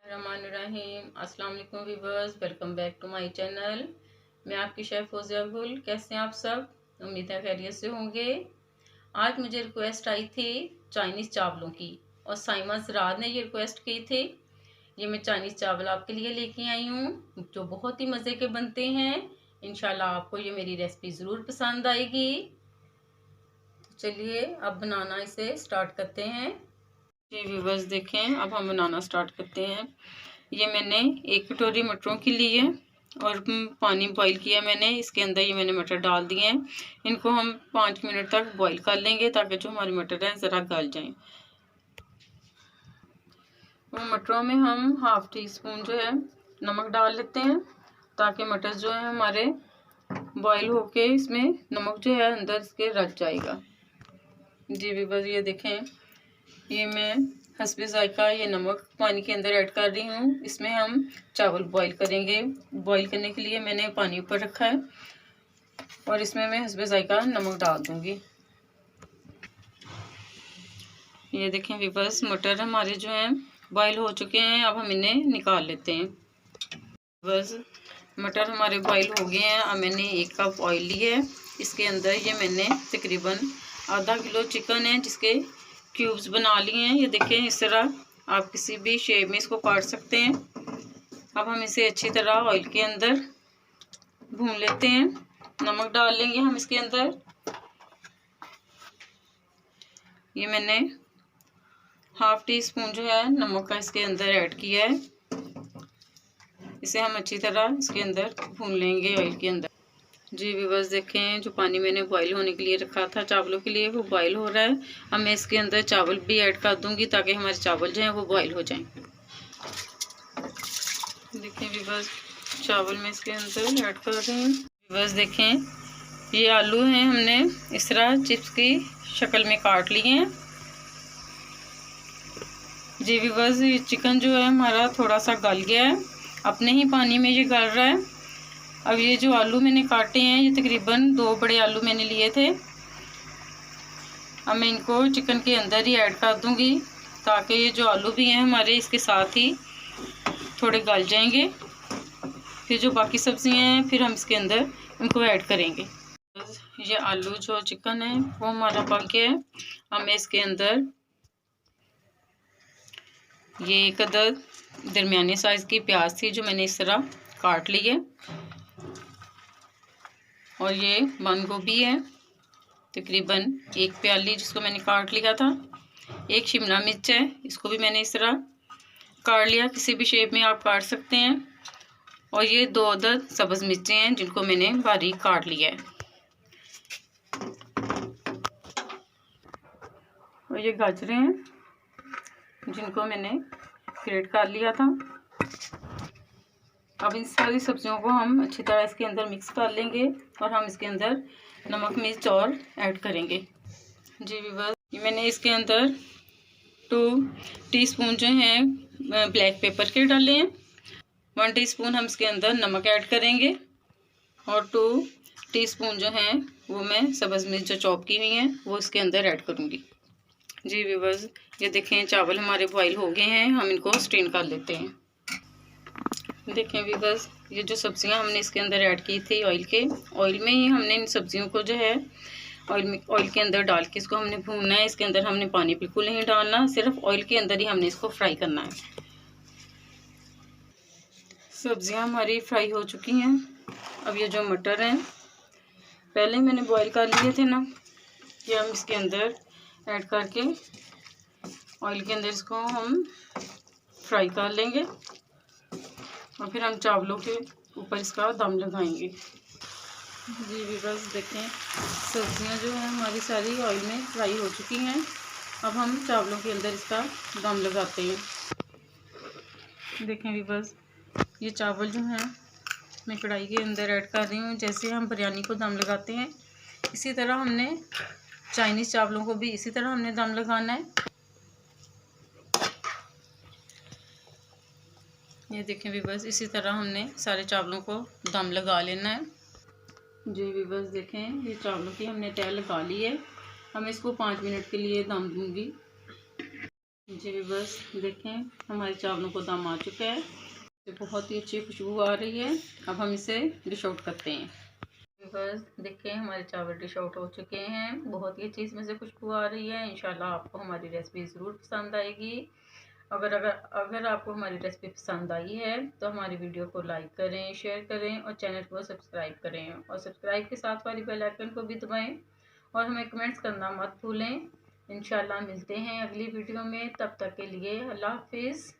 रहीम अस्सलाम वालेकुम viewers, welcome back to my channel. मैं आपकी शेफ़ फौजिया गुल। कैसे हैं आप सब? उम्मीद है खैरियत से होंगे। आज मुझे रिक्वेस्ट आई थी चाइनीज़ चावलों की और साइमा ज़राद ने ये रिक्वेस्ट की थी। ये मैं चाइनीज़ चावल आपके लिए लेके आई हूँ जो बहुत ही मज़े के बनते हैं। इंशाल्लाह आपको ये मेरी रेसिपी ज़रूर पसंद आएगी। तो चलिए अब बनाना इसे स्टार्ट करते हैं। जी व्यूवर्स देखें, अब हम बनाना स्टार्ट करते हैं। ये मैंने 1 कटोरी मटरों की ली है और पानी बॉईल किया मैंने। इसके अंदर ये मैंने मटर डाल दिए हैं। इनको हम 5 मिनट तक बॉईल कर लेंगे ताकि जो हमारे मटर हैं ज़रा गल जाएं। वो मटरों में हम हाफ टी स्पून जो है नमक डाल लेते हैं ताकि मटर जो है हमारे बॉईल होके इसमें नमक जो है अंदर इसके रच जाएगा। जी व्यूवर्स ये देखें, ये मैं हस्बे ज़ायका ये नमक पानी के अंदर ऐड कर रही हूँ। इसमें हम चावल बॉईल करेंगे। बॉईल करने के लिए मैंने पानी ऊपर रखा है और इसमें मैं हस्बे ज़ायका नमक डाल दूँगी। ये देखें व्यूवर्स, मटर हमारे जो हैं बॉईल हो चुके हैं। अब हम इन्हें निकाल लेते हैं। बस मटर हमारे बॉईल हो गए हैं। अब मैंने 1 कप ऑयल लिया है। इसके अंदर ये मैंने तकरीबन आधा किलो चिकन है जिसके क्यूब्स बना लिए हैं। ये देखें, इस तरह आप किसी भी शेप में इसको काट सकते हैं। अब हम इसे अच्छी तरह ऑयल के अंदर भून लेते हैं। नमक डाल लेंगे हम इसके अंदर। ये मैंने हाफ टी स्पून जो है नमक का इसके अंदर ऐड किया है। इसे हम अच्छी तरह इसके अंदर भून लेंगे ऑयल के अंदर। जी व्यूवर्स देखें, जो पानी मैंने बॉईल होने के लिए रखा था चावलों के लिए वो बॉईल हो रहा है। अब मैं इसके अंदर चावल भी ऐड कर दूंगी ताकि हमारे चावल जो हैं वो बॉईल हो जाएं। देखें व्यूवर्स, चावल मैं इसके अंदर ऐड कर रही हूँ। व्यूवर्स देखें, ये आलू हैं हमने इस तरह चिप्स की शक्ल में काट लिए हैं। जी व्यूवर्स, ये चिकन जो है हमारा थोड़ा सा गल गया है, अपने ही पानी में ये गल रहा है। अब ये जो आलू मैंने काटे हैं ये तकरीबन 2 बड़े आलू मैंने लिए थे। अब मैं इनको चिकन के अंदर ही ऐड कर दूंगी ताकि ये जो आलू भी हैं हमारे इसके साथ ही थोड़े गल जाएंगे। फिर जो बाकी सब्जियां हैं फिर हम इसके अंदर इनको ऐड करेंगे। ये आलू जो चिकन है वो हमारा पक गया है। अब मैं इसके अंदर ये 1 अदद दरमियाने साइज़ की प्याज थी जो मैंने इस तरह काट ली है, और ये बंद गोभी है तकरीबन 1 प्याली जिसको मैंने काट लिया था। 1 शिमला मिर्च है, इसको भी मैंने इस तरह काट लिया, किसी भी शेप में आप काट सकते हैं। और ये 2 अदद सब्ज़ मिर्चें हैं जिनको मैंने बारीक काट लिया है। और ये गाजरें हैं जिनको मैंने ग्रेट कर लिया था। अब इन सारी सब्जियों को हम अच्छी तरह इसके अंदर मिक्स कर लेंगे और हम इसके अंदर नमक मिर्च और ऐड करेंगे। जी व्यूअर्स, ये मैंने इसके अंदर 2 टीस्पून जो हैं ब्लैक पेपर के डाले हैं। 1 टीस्पून हम इसके अंदर नमक ऐड करेंगे और 2 टीस्पून जो हैं वो मैं सब्ज़ मिर्च जो चॉप की हुई हैं वो इसके अंदर ऐड करूँगी। जी व्यूअर्स, ये देखें चावल हमारे बॉईल हो गए हैं। हम इनको स्ट्रेन कर लेते हैं। देखें व्यूअर्स, ये जो सब्जियां हमने इसके अंदर ऐड की थी ऑयल में ही हमने इन सब्जियों को जो है ऑयल के अंदर डाल के इसको हमने भूनना है। इसके अंदर हमने पानी बिल्कुल नहीं डालना, सिर्फ ऑयल के अंदर ही हमने इसको फ्राई करना है। सब्जियां हमारी फ्राई हो चुकी हैं। अब ये जो मटर हैं पहले मैंने बॉईल कर लिए थे ना, ये हम इसके अंदर ऐड करके ऑयल के अंदर इसको हम फ्राई कर लेंगे और फिर हम चावलों के ऊपर इसका दम लगाएंगे। जी व्यूअर्स देखें, सब्जियां जो हैं हमारी सारी ऑयल में फ्राई हो चुकी हैं। अब हम चावलों के अंदर इसका दम लगाते हैं। देखें व्यूअर्स, ये चावल जो हैं मैं कढ़ाई के अंदर ऐड कर रही हूँ। जैसे हम बिरयानी को दम लगाते हैं इसी तरह हमने चाइनीज़ चावलों को भी इसी तरह हमने दम लगाना है। ये देखें व्यूअर्स, इसी तरह हमने सारे चावलों को दम लगा लेना है। जी व्यूअर्स देखें, ये चावलों की हमने तय लगा ली है। हम इसको 5 मिनट के लिए दम दूंगी। जी व्यूअर्स, देखें हमारे चावलों को दम आ चुका है, तो बहुत ही अच्छी खुशबू आ रही है। अब हम इसे डिश आउट करते हैं। व्यूअर्स देखें हमारे चावल डिश आउट हो चुके हैं, बहुत ही अच्छी इसमें से खुशबू आ रही है। इंशाल्लाह आपको हमारी रेसिपी ज़रूर पसंद आएगी। अगर आपको हमारी रेसिपी पसंद आई है तो हमारी वीडियो को लाइक करें, शेयर करें और चैनल को सब्सक्राइब करें, और सब्सक्राइब के साथ वाली बेल आइकन को भी दबाएं और हमें कमेंट्स करना मत भूलें। इंशाल्लाह मिलते हैं अगली वीडियो में, तब तक के लिए अल्लाह हाफिज़।